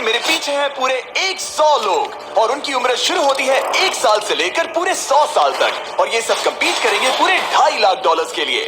मेरे पीछे हैं पूरे 100 लोग और उनकी उम्र शुरू होती है 1 साल से लेकर पूरे 100 साल तक और ये सब कम्पीट करेंगे पूरे $2.5 लाख के लिए।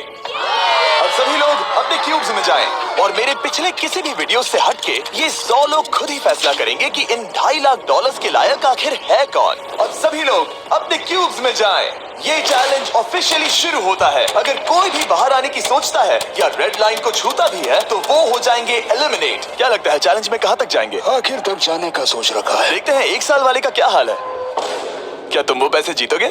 अब सभी लोग अपने क्यूब्स में जाएं और मेरे पिछले किसी भी वीडियो से हटके ये 100 लोग खुद ही फैसला करेंगे कि इन $2.5 लाख के लायक आखिर है कौन। अब सभी लोग अपने क्यूब्स में जाएं। ये चैलेंज ऑफिशियली शुरू होता है। अगर कोई भी बाहर आने की सोचता है या रेड लाइन को छूता भी है तो वो हो जाएंगे एलिमिनेट। क्या लगता है चैलेंज में कहाँ तक जाएंगे? आखिर तक जाने का सोच रखा है। देखते हैं 1 साल वाले का क्या हाल है। क्या तुम वो पैसे जीतोगे?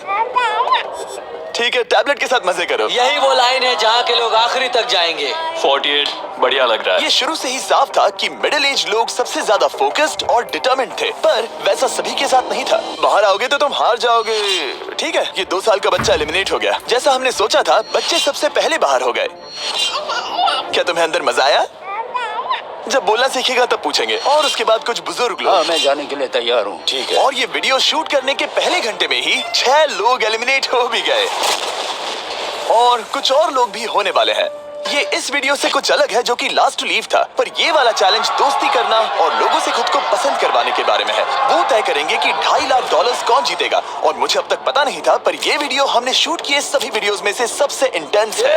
ठीक है, टैबलेट के साथ मजे करो। यही वो लाइन है जहाँ के लोग आखिरी तक जाएंगे। 48 बढ़िया लग रहा है। ये शुरू से ही साफ था कि मिडिल एज लोग सबसे ज्यादा फोकस्ड और डिटरमिन्ड थे, पर वैसा सभी के साथ नहीं था। बाहर आओगे तो तुम हार जाओगे। ठीक है, ये 2 साल का बच्चा एलिमिनेट हो गया। जैसा हमने सोचा था, बच्चे सबसे पहले बाहर हो गए। क्या तुम्हें अंदर मजा आया? जब बोलना सीखेगा तब पूछेंगे। और उसके बाद कुछ बुजुर्ग लोग। हाँ, मैं जाने के लिए तैयार हूँ। ठीक है। और ये वीडियो शूट करने के पहले घंटे में ही 6 लोग एलिमिनेट हो भी गए और कुछ और लोग भी होने वाले हैं। ये इस वीडियो से कुछ अलग है जो कि लास्ट टू लीव था, पर ये वाला चैलेंज दोस्ती करना और लोगों से खुद को पसंद करवाने के बारे में है। वो तय करेंगे कि $2.5 लाख कौन जीतेगा और मुझे अब तक पता नहीं था, पर ये वीडियो हमने शूट किए सभी वीडियोस में से सबसे इंटेंस है।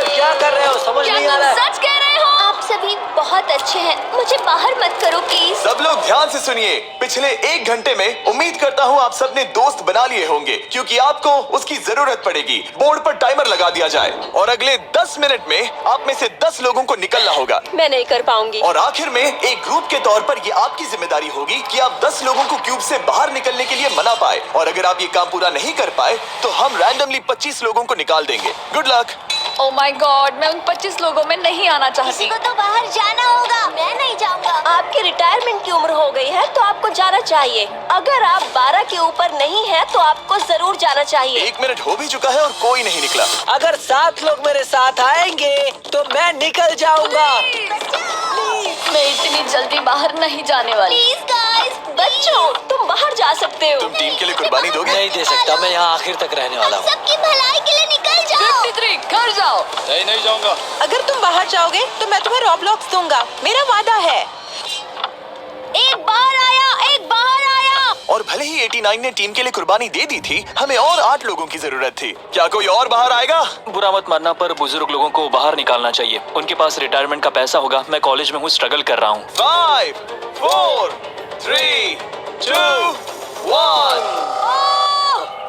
क्या कर रहे हो? समझ नहीं आ रहा है। सच कह रहे हो? आप सभी बहुत अच्छे हैं, मुझे बाहर मत करो प्लीज। सब लोग ध्यान से सुनिए। पिछले 1 घंटे में उम्मीद करता हूँ आप सबने दोस्त बना लिए होंगे, क्योंकि आपको उसकी जरूरत पड़ेगी। बोर्ड पर टाइमर लगा दिया जाए और अगले 10 मिनट में आप में से 10 लोगों को निकलना होगा। मैं नहीं कर पाऊंगी। और आखिर में एक ग्रुप के तौर पर ये आपकी जिम्मेदारी होगी कि आप 10 लोगों को क्यूब से बाहर निकलने के लिए मना पाए। और अगर आप ये काम पूरा नहीं कर पाए तो हम रैंडमली 25 लोगों को निकाल देंगे। Good luck. Oh my God, मैं उन 25 लोगों में नहीं आना चाहती। किसी को तो बाहर जाना होगा। मैं नहीं जाऊंगा। आपकी रिटायरमेंट की उम्र हो गई है तो आपको जाना चाहिए। अगर आप 12 के ऊपर नहीं है तो आपको जरूर जाना चाहिए। 1 मिनट हो भी चुका है और कोई नहीं निकला। अगर 7 लोग मेरे साथ आएंगे तो मैं निकल जाऊंगा। मैं इतनी जल्दी बाहर नहीं जाने वाली। प्लीज गाइस, बच्चों तुम बाहर जा सकते हो। तुम टीम के लिए कुर्बानी दोगे? नहीं दे सकता, मैं यहाँ आखिर तक रहने वाला हूँ। सबकी भलाई के लिए निकल जाओ। 53 घर जाओ। नहीं जाऊंगा। अगर तुम बाहर जाओगे तो मैं तुम्हें रॉबलॉक्स दूंगा, मेरा वादा है। एक बाहर आया, एक बाहर आया। और भले ही 89 ने टीम के लिए कुर्बानी दे दी थी, हमें और 8 लोगों की जरूरत थी। क्या कोई और बाहर आएगा? बुरा मत मानना, पर बुजुर्ग लोगों को बाहर निकालना चाहिए। उनके पास रिटायरमेंट का पैसा होगा। मैं कॉलेज में हूँ, स्ट्रगल कर रहा हूँ। 5 4 3 2 1।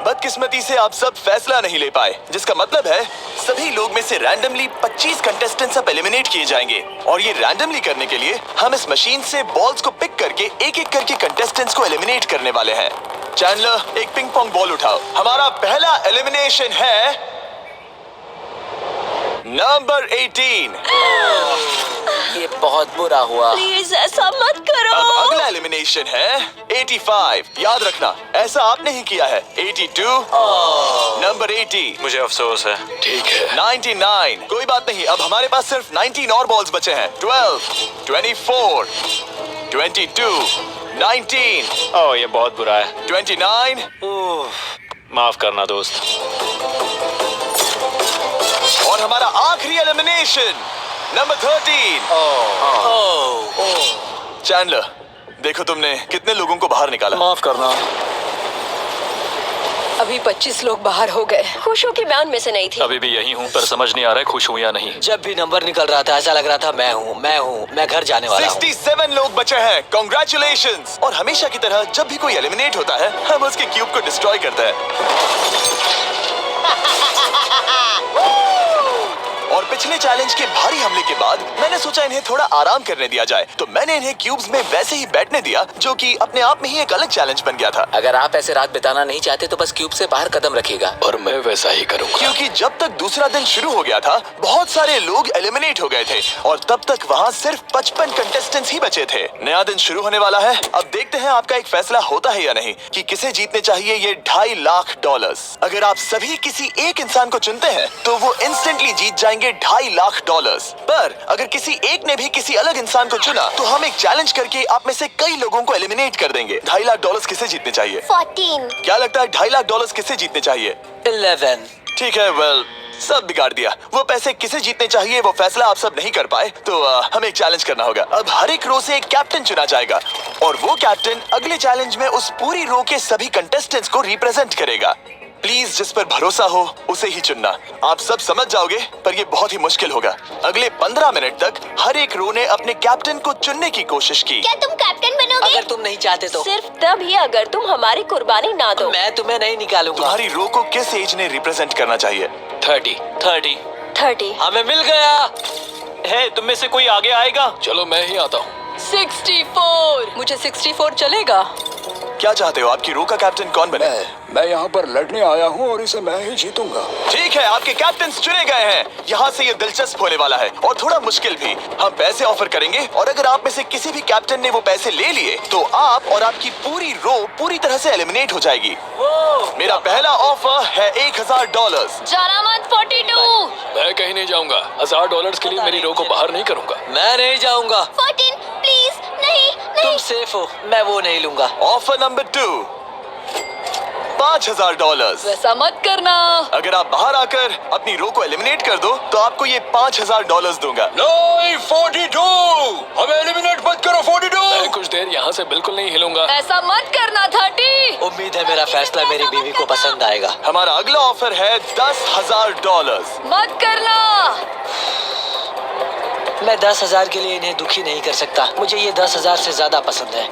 बदकिस्मती से आप सब फैसला नहीं ले पाए, जिसका मतलब है सभी लोग में से रैंडमली 25 कंटेस्टेंट्स अब एलिमिनेट किए जाएंगे। और ये रैंडमली करने के लिए हम इस मशीन से बॉल्स को पिक करके एक-एक करके कंटेस्टेंट्स को एलिमिनेट करने वाले हैं। चैंडलर, एक पिंग पोंग बॉल उठाओ। हमारा पहला एलिमिनेशन है नंबर 18। ये बहुत बुरा हुआ। प्लीज ऐसा मत करो। अब अगला एलिमिनेशन है 85। याद रखना, ऐसा आपने ही किया है। 82। नंबर 80। मुझे अफसोस है। ठीक है। 99। कोई बात नहीं, अब हमारे पास सिर्फ 19 और बॉल्स बचे हैं। 12 24 22 19 ओह, ये बहुत बुरा है। 29। माफ करना दोस्त। और हमारा आखिरी एलिमिनेशन नंबर 13। चैंडलर, देखो तुमने कितने लोगों को बाहर निकाला। माफ करना। अभी 25 लोग बाहर हो गए। खुश हो कि मैं उनमें से नहीं थी। अभी भी यही हूँ, पर समझ नहीं आ रहा है खुश हूँ या नहीं। जब भी नंबर निकल रहा था ऐसा लग रहा था मैं घर जाने वाला हूँ। 67 लोग बचे हैं। कॉन्ग्रेचुलेशंस। और हमेशा की तरह जब भी कोई एलिमिनेट होता है, हम उसके क्यूब को डिस्ट्रॉय करते हैं। और पिछले चैलेंज के भारी हमले के बाद मैंने सोचा इन्हें थोड़ा आराम करने दिया जाए, तो मैंने इन्हें क्यूब्स में वैसे ही बैठने दिया, जो कि अपने आप में ही एक अलग चैलेंज बन गया था। अगर आप ऐसे रात बिताना नहीं चाहते तो बस क्यूब से बाहर कदम रखिएगा। और मैं वैसा ही करूँगा। क्योंकि जब तक दूसरा दिन शुरू हो गया था, बहुत सारे लोग एलिमिनेट हो गए थे और तब तक वहाँ सिर्फ 55 कंटेस्टेंट्स ही बचे थे। नया दिन शुरू होने वाला है। अब देखते हैं आपका एक फैसला होता है या नहीं कि किसे जीतने चाहिए ये $2.5 लाख। अगर आप सभी किसी एक इंसान को चुनते हैं तो वो इंस्टेंटली जीत जाएंगे $2.5 लाख। पर अगर किसी एक ने भी किसी अलग इंसान को चुना तो हम एक चैलेंज करके आप में से कई लोगों को एलिमिनेट कर देंगे। $2.5 लाख किसे जीतने चाहिए? 14। क्या लगता है $2.5 लाख किसे जीतने चाहिए? 11। ठीक है, वेल सब बिगाड़ दिया। वो पैसे किसे जीतने चाहिए वो फैसला आप सब नहीं कर पाए, तो हमें एक चैलेंज करना होगा। अब हर एक रो से एक कैप्टन चुना जाएगा और वो कैप्टन अगले चैलेंज में उस पूरी रो के सभी कंटेस्टेंट्स को रिप्रेजेंट करेगा। प्लीज जिस पर भरोसा हो उसे ही चुनना। आप सब समझ जाओगे, पर ये बहुत ही मुश्किल होगा। अगले 15 मिनट तक हर एक रो ने अपने कैप्टन को चुनने की कोशिश की। क्या तुम कैप्टन बनोगे? अगर तुम नहीं चाहते तो सिर्फ तभी अगर तुम हमारी कुर्बानी ना दो। मैं तुम्हें नहीं निकालूंगा। तुम्हारी रो को किस एज ने रिप्रेजेंट करना चाहिए? 30। 30। हमें मिल गया। है, तुम में से कोई आगे आएगा? चलो मैं ही आता हूँ। 64। मुझे 64 चलेगा। क्या चाहते हो, आपकी रो का कैप्टन कौन बने? मैं यहाँ पर लड़ने आया हूँ और इसे मैं ही जीतूंगा। ठीक है, आपके कैप्टन चुने गए हैं। यहाँ से ये दिलचस्प होने वाला है और थोड़ा मुश्किल भी। हम पैसे ऑफर करेंगे और अगर आप में से किसी भी कैप्टन ने वो पैसे ले लिए तो आप और आपकी पूरी रो पूरी तरह से एलिमिनेट हो जाएगी। मेरा पहला ऑफर है $1000। जाना मत 42। मैं कहीं नहीं जाऊंगा। $1000 के लिए मेरी रो को बाहर नहीं करूंगा। मैं नहीं जाऊंगा। 14 प्लीज। नहीं तुम नहीं। सेफ हो, मैं वो नहीं लूंगा। Offer number 2, $5000। वैसा मत करना। अगर आप बाहर आकर अपनी रो को एलिमिनेट कर दो तो आपको ये $5000 दूंगा। नहीं, 42। हमें एलिमिनेट मत करो। 42। मैं कुछ देर यहाँ से बिल्कुल नहीं हिलूंगा। ऐसा मत करना 30। उम्मीद है मेरा फैसला मेरी बीवी को पसंद आएगा। हमारा अगला ऑफर है $10,000। मत करना। मैं 10,000 के लिए इन्हें दुखी नहीं कर सकता। मुझे ये 10,000 से ज्यादा पसंद है।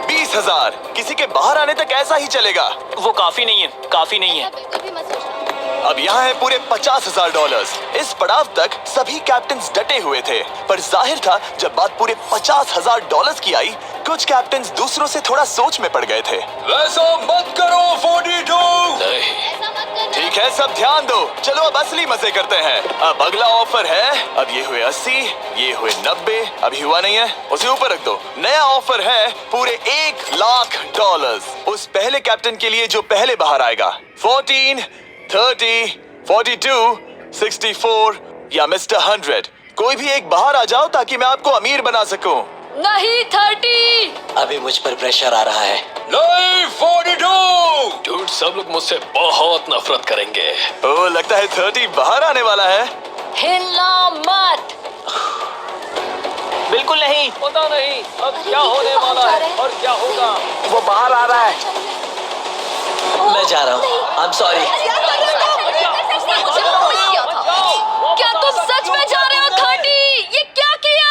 20,000। किसी के बाहर आने तक ऐसा ही चलेगा। वो काफी नहीं है, काफी नहीं है। अब यहाँ है पूरे $50,000। इस पड़ाव तक सभी कैप्टन्स डटे हुए थे, पर जाहिर था जब बात पूरे $50,000 की आई, कुछ कैप्टन्स दूसरों से थोड़ा सोच में पड़ गए थे। वैसा मत करो 42। नहीं। ठीक है, सब ध्यान दो। चलो अब असली मजे करते हैं। अब अगला ऑफर है, अब ये हुए 80, ये हुए 90, अभी हुआ नहीं है, उसे ऊपर रख दो। नया ऑफर है पूरे $1,00,000 उस पहले कैप्टन के लिए जो पहले बाहर आएगा। 14, 30, 42, 64 या मिस्टर 100। कोई भी एक बाहर आ जाओ ताकि मैं आपको अमीर बना सकूं। नहीं 30। अभी मुझ पर प्रेशर आ रहा है। नहीं, 42। डूड, सब लोग मुझसे बहुत नफरत करेंगे। ओह, लगता है 30 बाहर आने वाला है। हिलना मत। बिल्कुल नहीं। पता नहीं अब क्या होने वाला है और क्या होगा। वो बाहर आ रहा है। मैं जा रहा हूँ। आई एम सॉरी। क्या तुम सच में जा रहे हो 30? ये क्या किया?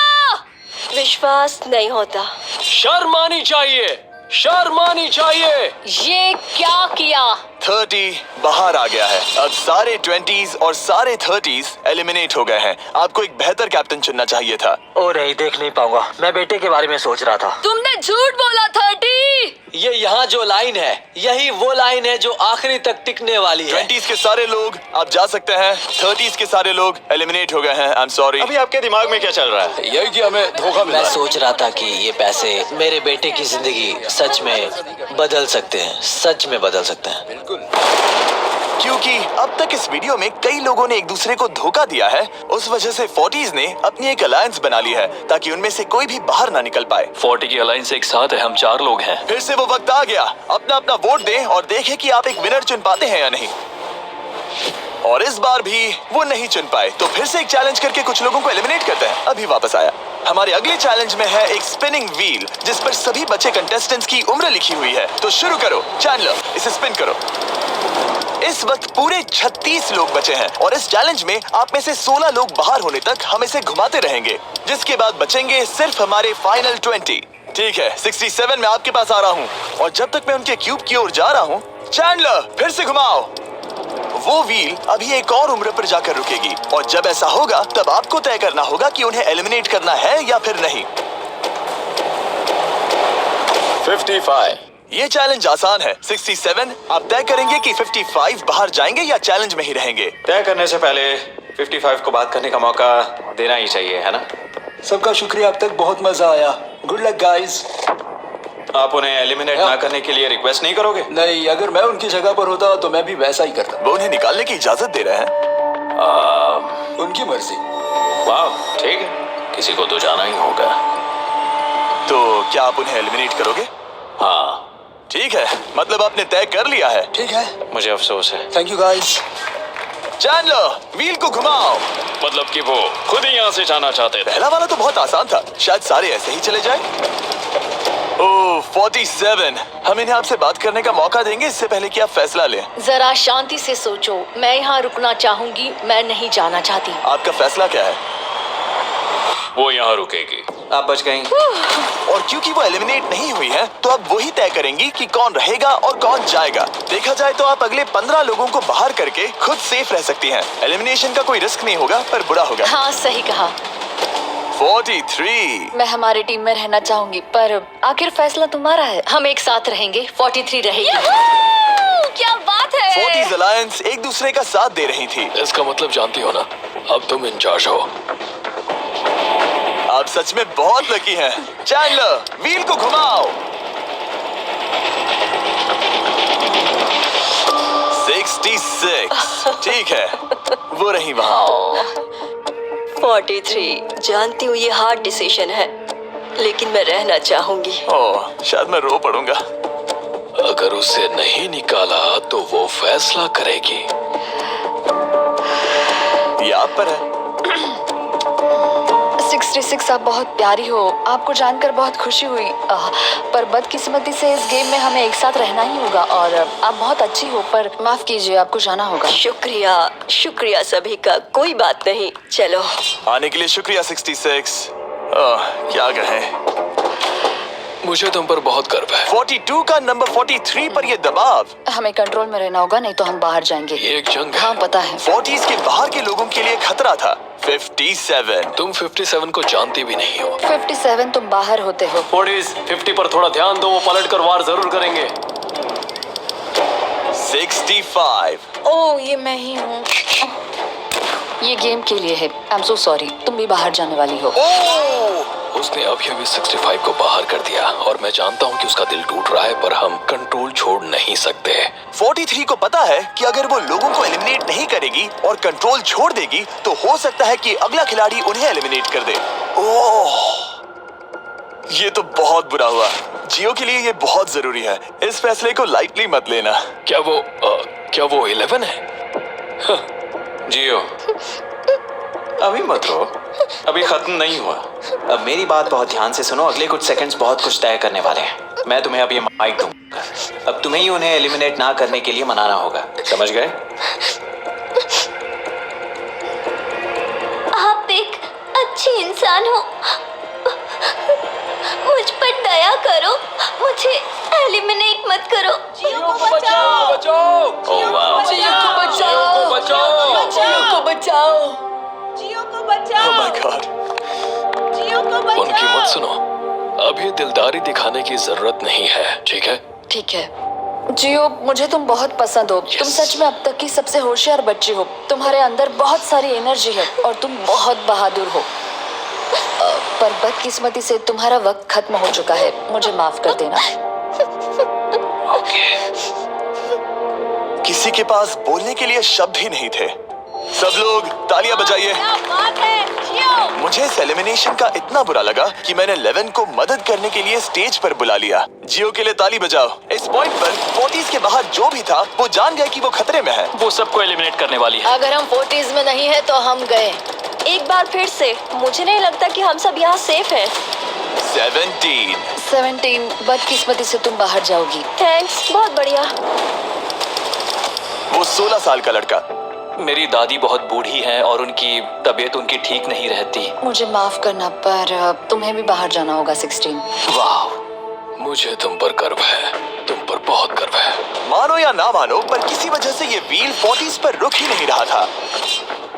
विश्वास नहीं होता। शर्म आनी चाहिए, शर्म आनी चाहिए। ये क्या किया? 30 बाहर आ गया है। अब सारे 20s और सारे 30s एलिमिनेट हो गए हैं। आपको एक बेहतर कैप्टन चुनना चाहिए था। ओ नहीं, देख नहीं पाऊंगा। मैं बेटे के बारे में सोच रहा था। तुमने झूठ बोला 30। ये यहाँ जो लाइन है, यही वो लाइन है जो आखिरी तक टिकने वाली है। 20s के सारे लोग आप जा सकते हैं, 30s के सारे लोग एलिमिनेट हो गए हैं। आई एम सॉरी। अभी आपके दिमाग में क्या चल रहा है? यही कि हमें धोखा मिला मैं है। सोच रहा था कि ये पैसे मेरे बेटे की जिंदगी सच में बदल सकते हैं, सच में बदल सकते हैं। क्योंकि अब तक इस वीडियो में कई लोगों ने एक दूसरे को धोखा दिया है, उस वजह से 40s ने अपनी एक अलायंस बना ली है ताकि उनमें से कोई भी बाहर ना निकल पाए। 40 की अलायंस एक साथ है, हम 4 लोग हैं। फिर से वो वक्त आ गया। अपना अपना वोट दें और देखें कि आप एक विनर चुन पाते हैं या नहीं। और इस बार भी वो नहीं चुन पाए, तो फिर से एक चैलेंज करके कुछ लोगों को एलिमिनेट करते हैं। अभी वापस आया। हमारे अगले चैलेंज में है एक स्पिनिंग व्हील जिस पर सभी बचे कंटेस्टेंट्स की उम्र लिखी हुई है। तो शुरू करो चैंडलर, इसे स्पिन करो। इस वक्त पूरे 36 लोग बचे हैं और इस चैलेंज में आप में से 16 लोग बाहर होने तक हम इसे घुमाते रहेंगे, जिसके बाद बचेंगे सिर्फ हमारे फाइनल 20। ठीक है, 67 में आपके पास आ रहा हूँ और जब तक मैं उनके क्यूब की ओर जा रहा हूँ, चैंडलर फिर से घुमाओ। वो व्हील अभी एक और उम्र पर जाकर रुकेगी और जब ऐसा होगा तब आपको तय करना होगा कि उन्हें एलिमिनेट करना है या फिर नहीं। 55। ये चैलेंज आसान है। 67 आप तय करेंगे कि 55 बाहर जाएंगे या चैलेंज में ही रहेंगे। तय करने से पहले 55 को बात करने का मौका देना ही चाहिए, है ना? सबका शुक्रिया, अब तक बहुत मजा आया। Good luck guys. आप उन्हें एलिमिनेट ना करने के लिए रिक्वेस्ट नहीं करोगे? नहीं, अगर मैं उनकी जगह पर होता तो मैं भी वैसा ही करता। वो उन्हें निकालने की इजाजत दे रहे हैं। उनकी मर्जी। वाह, ठीक है, किसी को तो जाना ही होगा। तो क्या आप उन्हें एलिमिनेट करोगे? हाँ। ठीक है, मतलब आपने तय कर लिया है। ठीक है, मुझे अफसोस है। Thank you guys. Chandler, wheel को घुमाओ। मतलब कि वो खुद ही यहाँ से जाना चाहते थे। पहला वाला तो बहुत आसान था, शायद सारे ऐसे ही चले जाएं। ओह 47। हम इन्हें आपसे बात करने का मौका देंगे इससे पहले कि आप फैसला लें। जरा शांति से सोचो। मैं यहाँ रुकना चाहूंगी, मैं नहीं जाना चाहती। आपका फैसला क्या है? वो यहाँ रुकेगी। आप बच गई। और क्योंकि वो एलिमिनेट नहीं हुई है तो अब वही तय करेंगी कि कौन रहेगा और कौन जाएगा। देखा जाए तो आप अगले 15 लोगों को बाहर करके खुद सेफ रह सकती हैं। एलिमिनेशन का कोई रिस्क नहीं होगा पर बुरा होगा। हाँ सही कहा। 43। मैं हमारी टीम में रहना चाहूंगी, पर आखिर फैसला तुम्हारा है। हम एक साथ रहेंगे। 43 रहेगी। क्या बात है। 40 अलायंस एक दूसरे का साथ दे रही थी। इसका मतलब जानती हो ना, अब तुम इंचार्ज हो। आप सच में बहुत लकी हैं। चैंडलर, व्हील को घुमाओ। 66। ठीक है, वो रही वहाँ। 43। जानती हूँ ये हार्ड डिसीजन है, लेकिन मैं रहना चाहूंगी। ओह, शायद मैं रो पड़ूंगा। अगर उसे नहीं निकाला तो वो फैसला करेगी। ये आप पर है। 66 आप बहुत प्यारी हो। आपको जानकर बहुत खुशी हुई। पर बदकिस्मती से इस गेम में हमें एक साथ रहना ही होगा। और आप बहुत अच्छी हो, पर माफ कीजिए, आपको जाना होगा। शुक्रिया, शुक्रिया सभी का। कोई बात नहीं, चलो। आने के लिए शुक्रिया 66। क्या कहें। मुझे तुम पर बहुत गर्व है। 42 का नंबर 43 पर ये दबाव। हमें कंट्रोल में रहना होगा, नहीं तो हम बाहर जाएंगे। ये एक जंग है। हाँ पता है। 40s के बाहर के लोगों के लिए खतरा था। 57। तुम 57 को जानती भी नहीं हो। 57 तुम बाहर होते हो। 50 पर थोड़ा ध्यान दो, वो पलट कर वार जरूर करेंगे। 65। ओह ये मैं ही हूँ। ये गेम के लिए है। I am so sorry. तुम भी बाहर जाने वाली हो। उसने अभी 65 को बाहर कर दिया और मैं जानता हूँ कि उसका दिल टूट रहा है, पर हम कंट्रोल छोड़ नहीं सकते। 43 को पता है कि अगर वो लोगों को एलिमिनेट नहीं करेगी और कंट्रोल छोड़ देगी तो हो सकता है कि अगला खिलाड़ी उन्हें एलिमिनेट कर दे। ओह, ये तो बहुत बुरा हुआ। जियो के लिए ये बहुत जरूरी है। इस फैसले को लाइटली मत लेना। क्या वो 11 है? जियो, अभी मत रो, अभी खत्म नहीं हुआ। अब मेरी बात बहुत ध्यान से सुनो। अगले कुछ सेकंड्स बहुत कुछ तय करने वाले हैं। मैं तुम्हें अब ये माइक दूंगा। अब तुम्हें ही उन्हें एलिमिनेट ना करने के लिए मनाना होगा, समझ गए? आप एक अच्छी इंसान हो। मुझ पर दया करो, मुझे एलिमिनेट मत करो। जियो को बचाओ। ओह वाह। जियो को बचाओ। जियो को बचाओ। जियो को बचाओ। Oh my God। जियो को बचाओ। उनकी मत सुनो। अभी दिलदारी दिखाने की जरूरत नहीं है, ठीक है? ठीक है। जियो, मुझे तुम बहुत पसंद हो। तुम सच में अब तक की सबसे होशियार बच्ची हो। तुम्हारे अंदर बहुत सारी एनर्जी है और तुम बहुत बहादुर हो। पर बदकिस्मती से तुम्हारा वक्त खत्म हो चुका है। मुझे माफ कर देना। किसी के पास बोलने के लिए शब्द ही नहीं थे। सब लोग तालियां बजाइए। क्या बात है जियो। मुझे इस एलिमिनेशन का इतना बुरा लगा कि मैंने 11 को मदद करने के लिए स्टेज पर बुला लिया। जियो के लिए ताली बजाओ। इस पॉइंट पर 40s के बाहर जो भी था वो जान गया कि वो खतरे में है। वो सबको एलिमिनेट करने वाली है। अगर हम 40s में नहीं है तो हम गए। एक बार फिर से, मुझे नहीं लगता कि हम सब यहाँ सेफ हैं। 17 बदकिस्मती से तुम बाहर जाओगी। थैंक्स, बहुत बढ़िया। वो 16 साल का लड़का। मेरी दादी बहुत बूढ़ी हैं और उनकी तबीयत उनकी ठीक नहीं रहती। मुझे माफ करना, पर तुम्हें भी बाहर जाना होगा 16। वाह, मुझे तुम पर गर्व है। तुम पर बहुत गर्व है। मानो या ना मानो, पर किसी वजह से ये व्हील 40s पर रुक ही नहीं रहा था।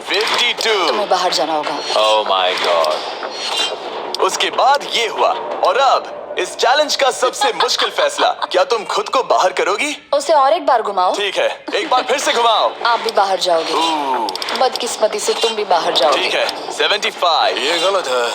52। तुम्हें बाहर जाना होगा। ओह माय गॉड। उसके बाद ये हुआ और अब इस चैलेंज का सबसे मुश्किल फैसला। क्या तुम खुद को बाहर करोगी? उसे और एक बार घुमाओ। ठीक है, एक बार फिर से घुमाओ। आप भी बाहर जाओगे। बदकिस्मती से तुम भी बाहर जाओगे। ठीक है। 75। ये गलत है।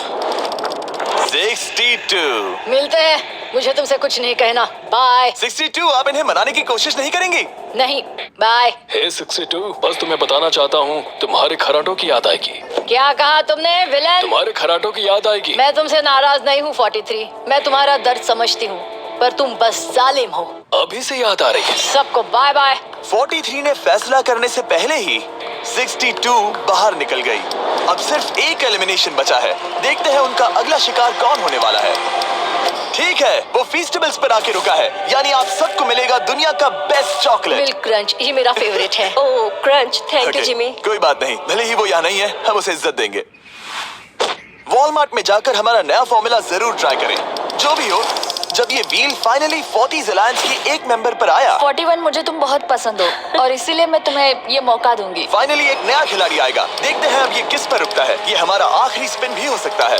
62। मिलते हैं। मुझे तुमसे कुछ नहीं कहना। बाय। 62। आप इन्हें मनाने की कोशिश नहीं करेंगी? नहीं, बाय। हे 62, बस तुम्हें बताना चाहता हूँ, तुम्हारे खराटों की याद आएगी। क्या कहा तुमने विलेन? तुम्हारे खराटों की याद आएगी। मैं तुमसे नाराज नहीं हूँ 43। मैं तुम्हारा दर्द समझती हूँ। पर तुम बस जालिम हो। अभी से याद आ रही है। सबको बाय बाय। 43 ने फैसला करने से पहले ही 62 बाहर निकल गई। अब सिर्फ एक एलिमिनेशन बचा है। देखते हैं उनका अगला शिकार कौन होने वाला है। ठीक है, वो फीस्टेबल्स पर आके रुका है, यानी आप सबको मिलेगा दुनिया का बेस्ट चॉकलेट। मिल्क क्रंच, ये मेरा फेवरेट है। ओह क्रंच, थैंक यू जिमी। कोई बात नहीं, भले ही वो यहाँ नहीं है, हम उसे इज्जत देंगे। वॉलमार्ट में जाकर हमारा नया फॉर्मूला जरूर ट्राई करें। जो भी हो, जब ये व्हील फाइनली 40s अलायंस के एक मेंबर पर आया। 41 मुझे तुम बहुत पसंद हो और इसीलिए मैं तुम्हें ये मौका दूंगी। फाइनली एक नया खिलाड़ी आएगा। देखते हैं अब ये किस पर रुकता है। ये हमारा आखिरी स्पिन भी हो सकता है।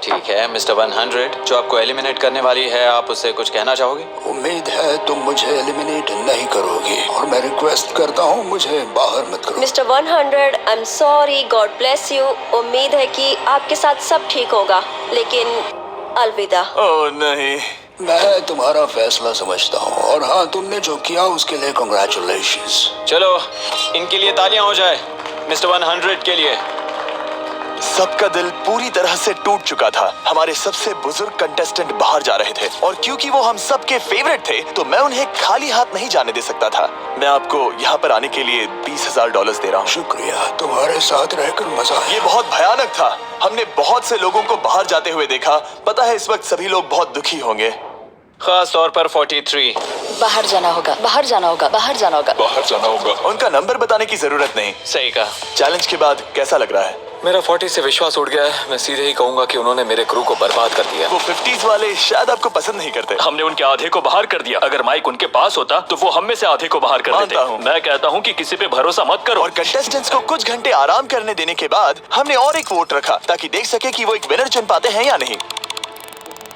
ठीक है मिस्टर 100, जो आपको एलिमिनेट करने वाली है, आप उससे कुछ कहना चाहोगे? उम्मीद है तुम मुझे एलिमिनेट नहीं करोगे और मैं रिक्वेस्ट करता हूँ मुझे बाहर मत करो। Mister 100, I am sorry, God bless you. उम्मीद है कि आपके साथ सब ठीक होगा, लेकिन अलविदा। ओह नहीं। मैं तुम्हारा फैसला समझता हूँ और हाँ, तुमने जो किया उसके लिए कांग्रेचुलेशंस। चलो इनके लिए तालियां हो जाए, मिस्टर 100 के लिए। सबका दिल पूरी तरह से टूट चुका था। हमारे सबसे बुजुर्ग कंटेस्टेंट बाहर जा रहे थे और क्योंकि वो हम सबके फेवरेट थे तो मैं उन्हें खाली हाथ नहीं जाने दे सकता था। मैं आपको यहाँ पर आने के लिए $20,000 दे रहा हूँ। शुक्रिया, तुम्हारे साथ रहकर मजा आया। ये बहुत भयानक था। हमने बहुत से लोगों को बाहर जाते हुए देखा। पता है इस वक्त सभी लोग बहुत दुखी होंगे, खास तौर पर 43। बाहर जाना होगा, बाहर जाना होगा, बाहर जाना होगा। बाहर जाना होगा। उनका नंबर बताने की जरूरत नहीं। सही कहा। चैलेंज के बाद कैसा लग रहा है? मेरा 40 से विश्वास उठ गया है। मैं सीधे ही कहूंगा कि उन्होंने मेरे क्रू को बर्बाद कर दिया। वो 50s वाले शायद आपको पसंद नहीं करते। हमने उनके आधे को बाहर कर दिया। अगर माइक उनके पास होता तो वो हम में से आधे को बाहर कर मानता देते। हूँ। मैं कहता हूँ कि किसी पे भरोसा मत करो। और कंटेस्टेंट्स को कुछ घंटे आराम करने देने के बाद हमने और एक वोट रखा ताकि देख सके कि वो एक विनर चुन पाते हैं या नहीं।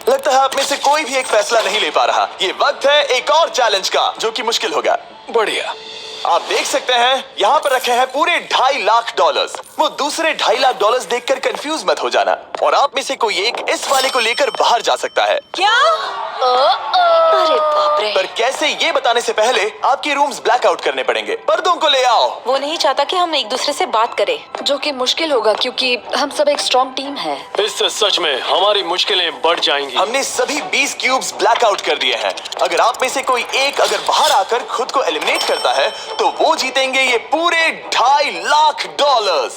लगता है आप में से कोई भी एक फैसला नहीं ले पा रहा। ये वक्त है एक और चैलेंज का, जो कि मुश्किल होगा। बढ़िया। आप देख सकते हैं यहाँ पर रखे हैं पूरे $2.5 लाख। वो दूसरे $2.5 लाख देखकर कंफ्यूज मत हो जाना। और आप में से कोई एक इस वाले को लेकर बाहर जा सकता है। क्या? अरे बाप रे। पर कैसे, ये बताने से पहले आपके रूम्स ब्लैकआउट करने पड़ेंगे। पर्दों को ले आओ। वो नहीं चाहता कि हम एक दूसरे से बात करें। जो कि मुश्किल होगा क्योंकि हम सब एक स्ट्रॉन्ग टीम है। इससे सच में हमारी मुश्किलें बढ़ जाएंगी। हमने सभी 20 क्यूब्स ब्लैकआउट कर दिए हैं। अगर आप में से कोई एक अगर बाहर आकर खुद को एलिमिनेट करता है तो वो जीतेंगे ये पूरे $2.5 लाख।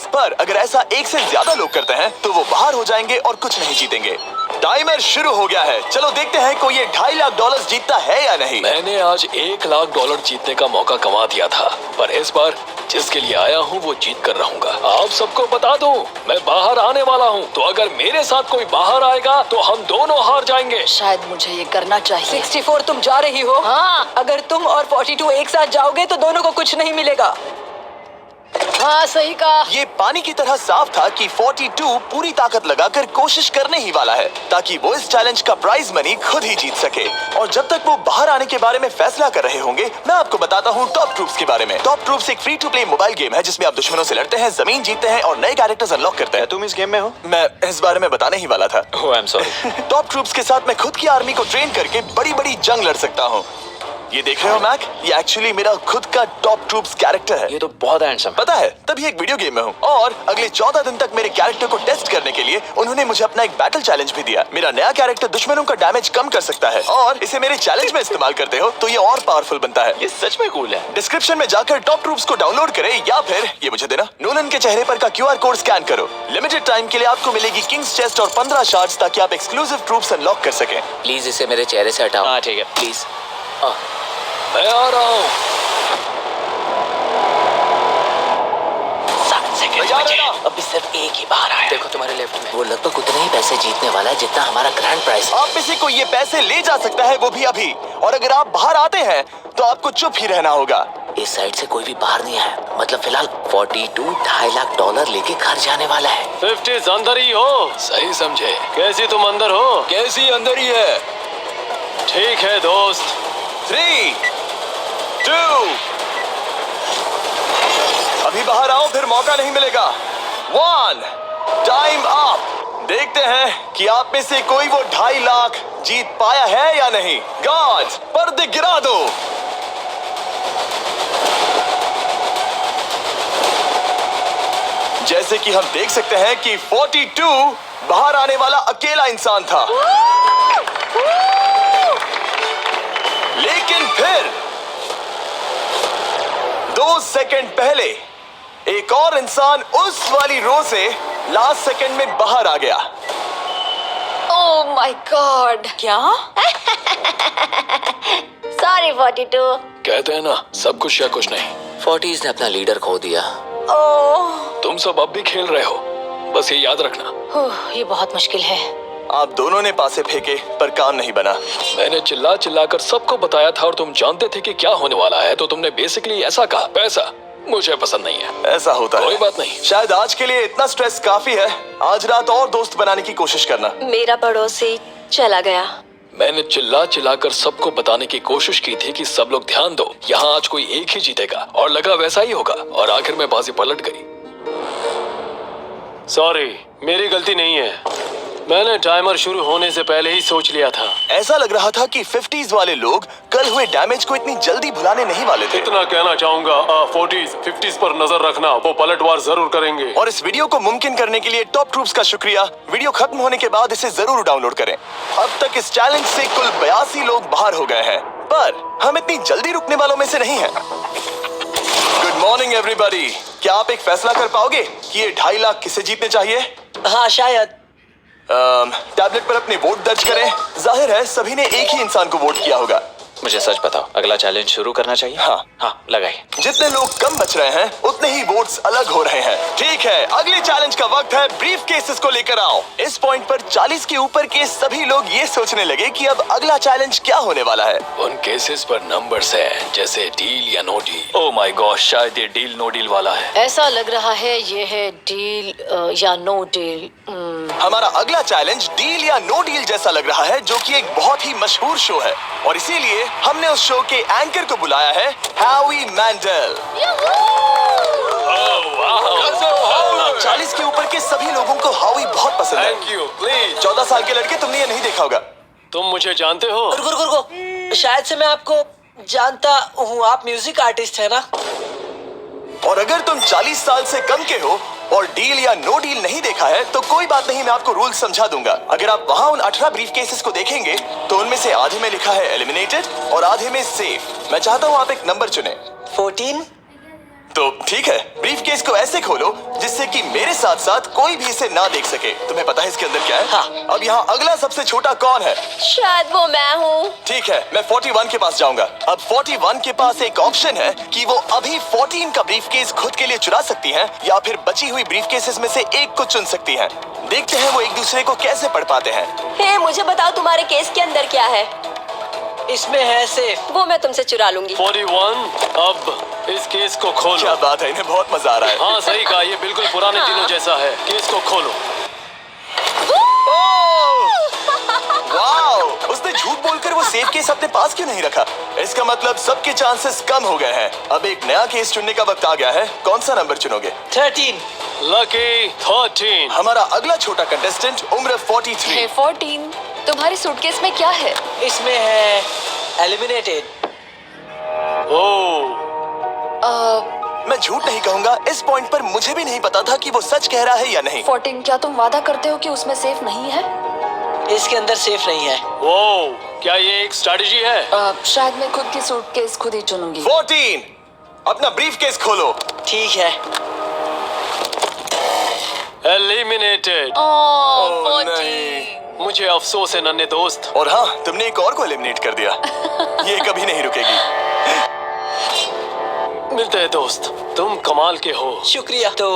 पर अगर ऐसा एक से ज्यादा लोग करते हैं तो वो बाहर हो जाएंगे और कुछ नहीं जीतेंगे। टाइमर शुरू हो गया है। चलो देखते हैं कोई ये $2.5 लाख जीतता है या नहीं। मैंने आज $1 लाख जीतने का मौका कमा दिया था, पर इस बार जिसके लिए आया हूँ वो जीत कर रहूंगा। आप सबको बता दूं, मैं बाहर आने वाला हूँ, तो अगर मेरे साथ कोई बाहर आएगा तो हम दोनों हार जाएंगे। शायद मुझे ये करना चाहिए। 64 तुम जा रही हो? हाँ। अगर तुम और 42 एक साथ जाओगे तो दोनों को कुछ नहीं मिलेगा। हाँ सही कहा। ये पानी की तरह साफ था कि 42 पूरी ताकत लगाकर कोशिश करने ही वाला है ताकि वो इस चैलेंज का प्राइज मनी खुद ही जीत सके। और जब तक वो बाहर आने के बारे में फैसला कर रहे होंगे, मैं आपको बताता हूँ टॉप ट्रूप्स के बारे में। टॉप ट्रूप्स एक free to play mobile game है जिसमें आप दुश्मनों से लड़ते हैं, जमीन जीतते हैं और नए कैरेक्टर्स अनलॉक करते हैं। तुम इस गेम में हो? मैं इस बारे में बताने ही वाला था। Oh I am sorry. Top troops के साथ मैं खुद की आर्मी को ट्रेन करके बड़ी बड़ी जंग लड़ सकता हूँ। ये देख रहे हो मैक, ये एक्चुअली मेरा खुद का टॉप ट्रूप्स कैरेक्टर है। ये तो बहुत हैंडसम। पता है, तभी एक वीडियो गेम में हूँ। और अगले 14 दिन तक मेरे कैरेक्टर को टेस्ट करने के लिए उन्होंने मुझे अपना एक बैटल चैलेंज भी दिया। मेरा नया कैरेक्टर दुश्मनों का डैमेज कम कर सकता है और इसे मेरे चैलेंज में इस्तेमाल करते हो तो ये और पावरफुल बनता है। ये सच में कूल है। डिस्क्रिप्शन में जाकर टॉप ट्रूप्स को डाउनलोड करें या फिर ये मुझे देना, नोलन के चेहरे पर का QR कोड स्कैन करो। लिमिटेड टाइम के लिए आपको मिलेगी किंग्स चेस्ट और 15 शार्ट्स ताकि आप एक्सक्लूसिव ट्रूप्स अनलॉक कर सकें। प्लीज इसे मेरे चेहरे से हटाओ। हाँ ठीक है। प्लीज। मैं आ रहा हूँ। अभी सिर्फ एक ही बाहर आया। देखो तुम्हारे लेफ्ट में। वो लगभग उतने ही पैसे जीतने वाला है जितना हमारा ग्रैंड प्राइज। आप में से कोई ये पैसे ले जा सकता है, वो भी अभी। और अगर आप बाहर आते हैं तो आपको चुप ही रहना होगा। इस साइड से कोई भी बाहर नहीं आया। मतलब फिलहाल 42 $2.5 लाख लेके घर जाने वाला है। 50 अंदर ही हो। सही समझे। कैसी तुम अंदर हो? कैसी अंदर ही है। ठीक है दोस्त। 3, 2, अभी बाहर आओ, फिर मौका नहीं मिलेगा। 1, टाइम अप। देखते हैं कि आप में से कोई वो $2.5 लाख जीत पाया है या नहीं। गार्ड्स, पर्दे गिरा दो। जैसे कि हम देख सकते हैं कि 42 बाहर आने वाला अकेला इंसान था। सेकंड पहले एक और इंसान उस वाली रो से लास्ट सेकंड में बाहर आ गया। ओह माय गॉड। क्या? सॉरी 42। कहते हैं ना, सब कुछ या कुछ नहीं। 40s ने अपना लीडर खो दिया। ओह, तुम सब अब भी खेल रहे हो, बस ये याद रखना। ये बहुत मुश्किल है। आप दोनों ने पासे फेंके पर काम नहीं बना। मैंने चिल्ला चिल्ला कर सबको बताया था और तुम जानते थे कि क्या होने वाला है, तो तुमने बेसिकली ऐसा कहा, पैसा मुझे पसंद नहीं है। ऐसा होता है। कोई बात नहीं। शायद आज के लिए इतना स्ट्रेस काफी है। आज रात और दोस्त बनाने की कोशिश करना। मेरा पड़ोसी चला गया। मैंने चिल्ला चिल्ला कर सबको बताने की कोशिश की थी कि सब लोग ध्यान दो, यहाँ आज कोई एक ही जीतेगा, और लगा वैसा ही होगा, और आखिर में बाजी पलट गई। सॉरी, मेरी गलती नहीं है। मैंने टाइमर शुरू होने से पहले ही सोच लिया था। ऐसा लग रहा था कि 50s वाले लोग कल हुए डैमेज को इतनी जल्दी भुलाने नहीं वाले थे। इतना कहना चाहूंगा, 40s 50s पर नजर रखना, वो पलटवार जरूर करेंगे। और इस वीडियो को मुमकिन करने के लिए टॉप ट्रूप्स का शुक्रिया। वीडियो खत्म होने के बाद इसे जरूर डाउनलोड करें। अब तक इस चैलेंज से कुल 82 लोग बाहर हो गए हैं, पर हम इतनी जल्दी रुकने वालों में से नहीं हैं। Good morning everybody. क्या आप एक फैसला कर पाओगे कि ये 2.5 लाख किसे जीतने चाहिए? हाँ शायद। टैबलेट पर अपने वोट दर्ज करें। जाहिर है सभी ने एक ही इंसान को वोट किया होगा। मुझे सच बताओ, अगला चैलेंज शुरू करना चाहिए? हाँ, लगाइए। जितने लोग कम बच रहे हैं उतने ही वोट्स अलग हो रहे हैं। ठीक है, अगले चैलेंज का वक्त है। ब्रीफ केसेस को लेकर आओ। इस पॉइंट पर 40 के ऊपर के सभी लोग ये सोचने लगे कि अब अगला चैलेंज क्या होने वाला है। उन केसेस पर नंबर्स हैं, जैसे डील या no deal. Oh my God, शायद ये डील नो डील वाला है। ऐसा लग रहा है ये है डील या नो डील। हमारा अगला चैलेंज डील या नो डील जैसा लग रहा है, जो कि एक बहुत ही मशहूर शो है, और इसीलिए हमने उस शो के एंकर को बुलाया है, हावी मैंडल। 40 के ऊपर के सभी लोगों को हावी बहुत पसंद है। Thank you, please. 14 साल के लड़के, तुमने ये नहीं देखा होगा। तुम मुझे जानते हो? रुको, शायद से मैं आपको जानता हूँ। आप म्यूजिक आर्टिस्ट है ना? और अगर तुम 40 साल से कम के हो और डील या नो डील नहीं देखा है तो कोई बात नहीं, मैं आपको रूल समझा दूंगा। अगर आप वहाँ उन 18 ब्रीफ केसेस को देखेंगे तो उनमें से आधे में लिखा है एलिमिनेटेड और आधे में सेफ। मैं चाहता हूँ आप एक नंबर चुने। 14। तो ठीक है, ब्रीफ केस को ऐसे खोलो जिससे कि मेरे साथ साथ कोई भी इसे ना देख सके। तुम्हें पता है इसके अंदर क्या है? हाँ। अब यहाँ अगला सबसे छोटा कौन है? शायद वो मैं हूँ। ठीक है, मैं 41 के पास जाऊंगा। अब 41 के पास एक ऑप्शन है कि वो अभी 14 का ब्रीफ केस खुद के लिए चुरा सकती हैं, या फिर बची हुई ब्रीफ केसेस में से एक को चुन सकती हैं। देखते हैं वो एक दूसरे को कैसे पढ़ पाते हैं। हे, मुझे बताओ तुम्हारे केस के अंदर क्या है? इसमें है सेफ। वो मैं तुमसे चुरा लूंगी। 41, अब इस केस को खोलो। क्या बात है, इन्हें बहुत मजा आ रहा है। हाँ सही कहा, ये बिल्कुल पुराने दिनों जैसा है। केस को खोलो। वाओ! उसने झूठ बोलकर वो सेफ केस अपने पास क्यों नहीं रखा? इसका मतलब सबके चांसेस कम हो गए हैं। अब एक नया केस चुनने का वक्त आ गया है। कौन सा नंबर चुनोगे? 13। लकी 13। हमारा अगला छोटा कंटेस्टेंट उम्र 43। हे 14, तुम्हारी सूटकेस में क्या है? इसमें है एलिमिनेटेड। ओह, मैं झूठ नहीं कहूंगा, इस पॉइंट पर मुझे भी नहीं पता था कि वो सच कह रहा है या नहीं। 14, क्या तुम वादा करते हो कि उसमें सेफ नहीं है? इसके अंदर सेफ नहीं है। ओह, क्या ये एक स्ट्रैटेजी है? शायद मैं खुद की सूटकेस खुद ही चुनूंगी। 14, अपना ब्रीफ केस खोलो। ठीक है। एलिमिनेटेड। ओह, नहीं। मुझे अफसोस है नन्हे दोस्त। और हाँ, तुमने एक और को एलिमिनेट कर दिया। ये कभी नहीं रुकेगी। मिलते हैं दोस्त, तुम कमाल के हो। शुक्रिया। तो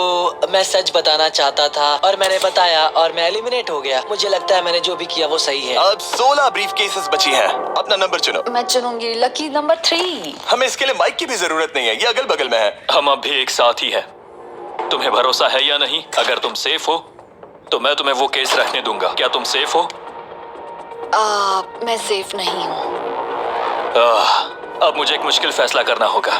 मैं सच बताना चाहता था और मैंने बताया और मैं एलिमिनेट हो गया। मुझे लगता है मैंने जो भी किया वो सही है। अब 16 ब्रीफ केसेस बची हैं। अपना नंबर चुनो। मैं चुनूंगी लकी नंबर 3। हमें इसके लिए माइक की भी जरूरत नहीं है, ये अगल बगल में है। हम अब भी एक साथ ही है। तुम्हें भरोसा है या नहीं? अगर तुम सेफ हो तो मैं तुम्हें वो केस रखने दूंगा। क्या तुम सेफ हो? मैं सेफ नहीं हूँ। अब मुझे एक मुश्किल फैसला करना होगा।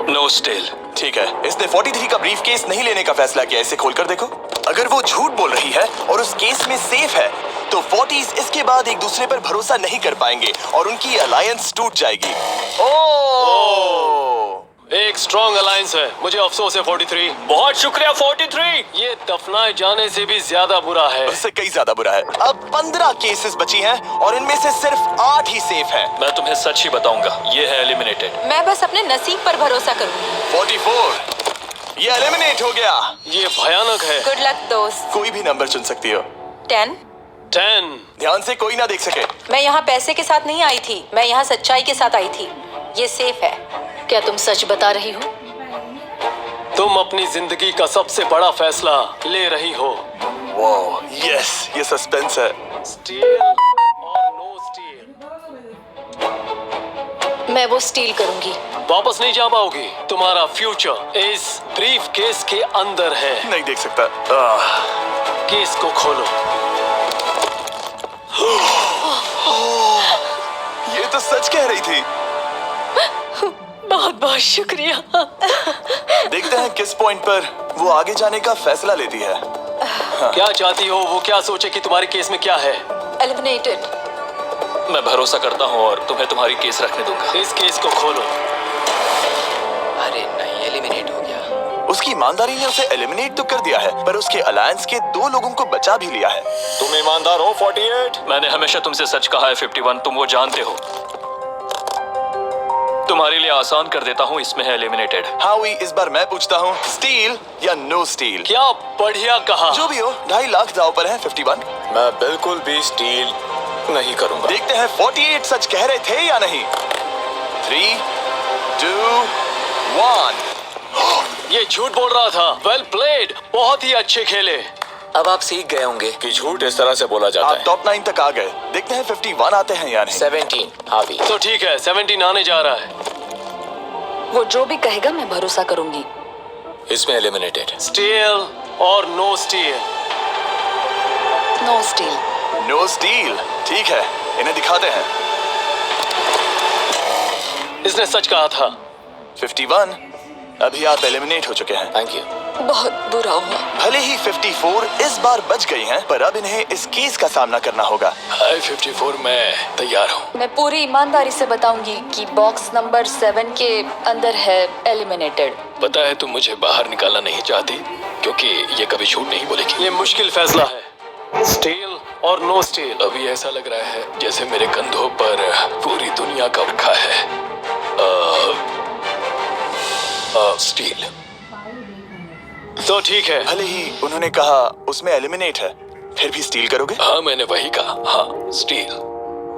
Know still. ठीक है, इसने 43 का ब्रीफ केस नहीं लेने का फैसला किया। इसे खोलकर देखो। अगर वो झूठ बोल रही है और उस केस में सेफ है तो 40s इसके बाद एक दूसरे पर भरोसा नहीं कर पाएंगे और उनकी अलायंस टूट जाएगी। ओह! एक स्ट्रॉन्ग अलायंस है। मुझे अफसोस है 43। बहुत शुक्रिया 43। ये दफनाए जाने से भी ज्यादा बुरा है। उससे कई ज्यादा बुरा है। अब 15 केसेस बची हैं और इनमें से सिर्फ 8 ही सेफ हैं। मैं तुम्हें सच ही बताऊंगा, ये है एलिमिनेटेड। मैं बस अपने नसीब पर भरोसा करूंगी। 44 ये एलिमिनेट हो गया। ये भयानक है। गुड लक दोस्त। कोई भी नंबर चुन सकती हो। 10। 10। ध्यान से कोई ना देख सके। मैं यहाँ पैसे के साथ नहीं आई थी, मैं यहाँ सच्चाई के साथ आई थी। ये सेफ है। क्या तुम सच बता रही हो? तुम अपनी जिंदगी का सबसे बड़ा फैसला ले रही हो। वो यस, ये सस्पेंस है। स्टील और नो स्टील। मैं वो स्टील करूंगी। वापस नहीं जा पाओगी। तुम्हारा फ्यूचर इस ब्रीफ केस के अंदर है। नहीं देख सकता। केस को खोलो। ये तो सच कह रही थी। बहुत बहुत शुक्रिया। देखते हैं किस पॉइंट पर वो आगे जाने का फैसला लेती है। क्या चाहती हो? वो क्या सोचे कि तुम्हारे केस में क्या है? एलिमिनेटेड। मैं भरोसा करता हूँ और तुम्हें तुम्हारी केस रखने दूंगा। इस केस को खोलो। अरे नहीं, एलिमिनेट हो गया। उसकी ईमानदारी ने उसे एलिमिनेट तो कर दिया है, पर उसके अलायंस के 2 लोगों को बचा भी लिया है। तुम ईमानदार हो 48। मैंने हमेशा तुमसे सच कहा है 51, तुम वो जानते हो। तुम्हारे लिए आसान कर देता हूँ, इसमें है एलिमिनेटेड। हावी, इस बार मैं पूछता हूँ, स्टील या नो स्टील? क्या बढ़िया कहा। जो भी हो, 2.5 लाख दांव पर है 51। मैं बिल्कुल भी स्टील नहीं करूंगा। देखते हैं 48 सच कह रहे थे या नहीं। 3, 2, 1। ये झूठ बोल रहा था। Well played. बहुत ही अच्छे खेले। अब आप सीख गए होंगे कि झूठ इस तरह से बोला जाता आप टॉप 9 तक आ गए। देखते हैं 51 आते हैं या नहीं। 17 हावी। तो ठीक है, 17 आने जा रहा है। वो जो भी कहेगा मैं भरोसा करूंगी। है। इसमें एलिमिनेटेड। स्टील और no steal. No steal. No steal. ठीक है, इन्हें दिखाते हैं। इसने सच कहा था। 51, अभी आप एलिमिनेट हो चुके हैं। Thank you. बहुत बुरा हुआ। भले ही 54 इस बार बच गई हैं, पर अब इन्हें इस केस का सामना करना होगा। हाय 54, मैं तैयार हूँ। मैं पूरी ईमानदारी से बताऊंगी कि बॉक्स नंबर 7 के अंदर है एलिमिनेटेड। पता है तुम मुझे बाहर निकालना नहीं चाहती, क्योंकि ये कभी झूठ नहीं बोलेगी। ये मुश्किल फैसला है। स्टील और नो स्टील। अभी ऐसा लग रहा है जैसे मेरे कंधों पर पूरी दुनिया का रखा है। स्टील। तो ठीक है। भले ही उन्होंने कहा उसमें एलिमिनेट है, फिर भी स्टील करोगे? हाँ, मैंने वही कहा। हाँ, स्टील।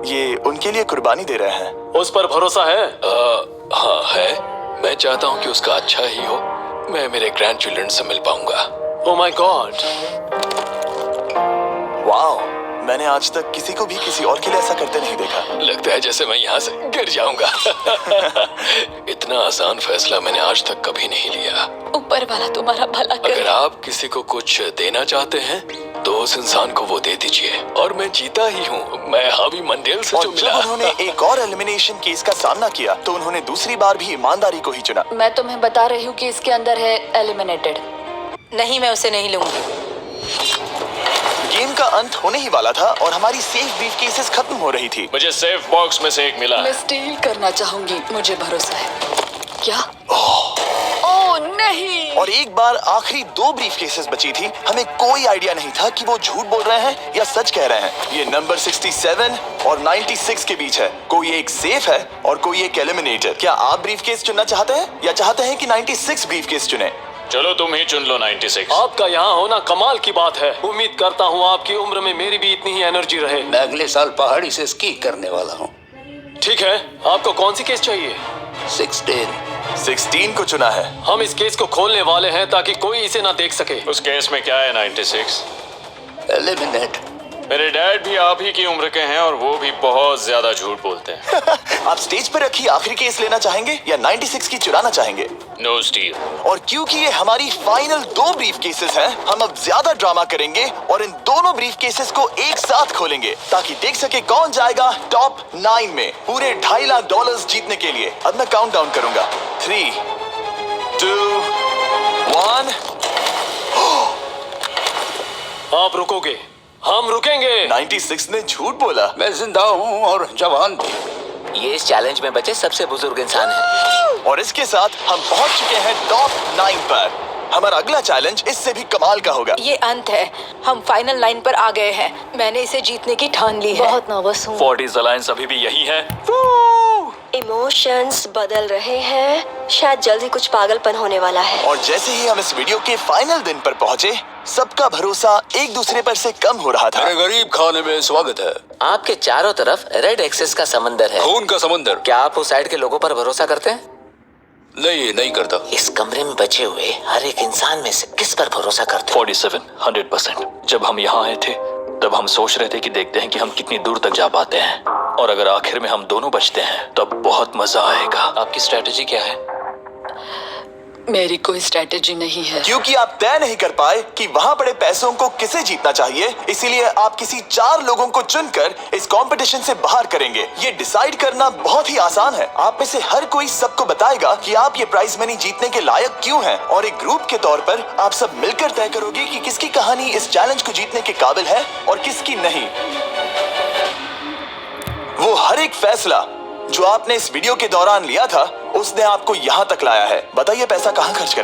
ये उनके लिए कुर्बानी दे रहे हैं। उस पर भरोसा है? हाँ है। मैं चाहता हूँ कि उसका अच्छा ही हो। मैं मेरे ग्रैंड चिल्ड्रन से मिल पाऊंगा। ओह माय गॉड। वाओ, मैंने आज तक किसी को भी किसी और के लिए ऐसा करते नहीं देखा। लगता है जैसे मैं यहाँ से गिर जाऊंगा। इतना आसान फैसला मैंने आज तक कभी नहीं लिया। ऊपर वाला तुम्हारा भला करे। अगर आप किसी को कुछ देना चाहते हैं तो उस इंसान को वो दे दीजिए। और मैं जीता ही हूँ। मैं हावी मंडेल से और जो जब मिला। उन्होंने एक और एलिमिनेशन केस का सामना किया तो उन्होंने दूसरी बार भी ईमानदारी को ही चुना। मैं तुम्हें बता रही हूँ कि इसके अंदर है एलिमिनेटेड। नहीं, मैं उसे नहीं लूंगी। गेम का अंत होने ही वाला था और हमारी सेफ ब्रीफ केसेस खत्म हो रही थी। मुझे सेफ बॉक्स में से एक मिला। मैं स्टील करना चाहूंगी, मुझे भरोसा है। क्या? ओह नहीं। और एक बार आखिरी 2 ब्रीफ केसेस बची थी। हमें कोई आइडिया नहीं था कि वो झूठ बोल रहे हैं या सच कह रहे हैं। ये नंबर 67 और 96 के बीच है। कोई एक सेफ है और कोई एक एलिमिनेटेड। क्या आप ब्रीफ केस चुनना चाहते हैं या चाहते हैं कि 96 ब्रीफ केस चुने? चलो तुम ही चुन लो 96। आपका यहाँ होना कमाल की बात है। उम्मीद करता हूँ आपकी उम्र में मेरी भी इतनी ही एनर्जी रहे। मैं अगले साल पहाड़ी से स्की करने वाला हूँ। ठीक है, आपको कौन सी केस चाहिए? 16 को चुना है। हम इस केस को खोलने वाले हैं ताकि कोई इसे ना देख सके। उस केस में क्या है 96? एलिमिनेट। मेरे डैड भी आप ही की उम्र के हैं और वो भी बहुत ज्यादा झूठ बोलते हैं। आप स्टेज पर रखी आखिरी केस लेना चाहेंगे या 96 की चुराना चाहेंगे? No steal. और क्योंकि ये हमारी फाइनल 2 ब्रीफ केसेस हैं, हम अब ज्यादा ड्रामा करेंगे और इन दोनों ब्रीफ केसेस को एक साथ खोलेंगे ताकि देख सके कौन जाएगा टॉप 9 में पूरे $2.5 लाख जीतने के लिए। अब मैं काउंट डाउन करूंगा। 3, 2, 1। आप रुकोगे, हम रुकेंगे। 96 ने झूठ बोला। मैं जिंदा हूँ और जवान भी। ये इस चैलेंज में बचे सबसे बुजुर्ग इंसान हैं। और इसके साथ हम पहुंच चुके हैं टॉप 9 पर। हमारा अगला चैलेंज इससे भी कमाल का होगा। ये अंत है, हम फाइनल लाइन पर आ गए हैं। मैंने इसे जीतने की ठान ली है। बहुत नर्वस हूँ। 40s अलायंस अभी भी यही है। इमोशंस बदल रहे हैं, शायद जल्दी कुछ पागलपन होने वाला है। और जैसे ही हम इस वीडियो के फाइनल दिन पर पहुंचे, सबका भरोसा एक दूसरे पर से कम हो रहा था। मेरे गरीब खाने में स्वागत है। आपके चारों तरफ रेड एक्सेस का समंदर है। खून का समंदर। क्या आप उस साइड के लोगों पर भरोसा करते हैं? नहीं करता। इस कमरे में बचे हुए हर एक इंसान में से किस पर भरोसा करते हैं? 47 100%। जब हम यहाँ आए थे तब हम सोच रहे थे कि देखते हैं कि हम कितनी दूर तक जा पाते हैं, और अगर आखिर में हम दोनों बचते हैं तब बहुत मजा आएगा। आपकी स्ट्रेटेजी क्या है? मेरी कोई स्ट्रेटेजी नहीं है। क्योंकि आप तय नहीं कर पाए कि वहां पड़े पैसों को किसे जीतना चाहिए, इसीलिए आप किसी 4 लोगों को चुनकर इस कंपटीशन से बाहर करेंगे। ये डिसाइड करना बहुत ही आसान है। आप में से हर कोई सबको बताएगा कि आप ये प्राइज मनी जीतने के लायक क्यों हैं, और एक ग्रुप के तौर पर आप सब मिलकर तय करोगे कि किसकी कहानी इस चैलेंज को जीतने के काबिल है और किसकी नहीं। वो हर एक फैसला जो आपने इस वीडियो के दौरान लिया था, उसने आपको यहाँ तक लाया है। बताइए पैसा कहाँ खर्च करें?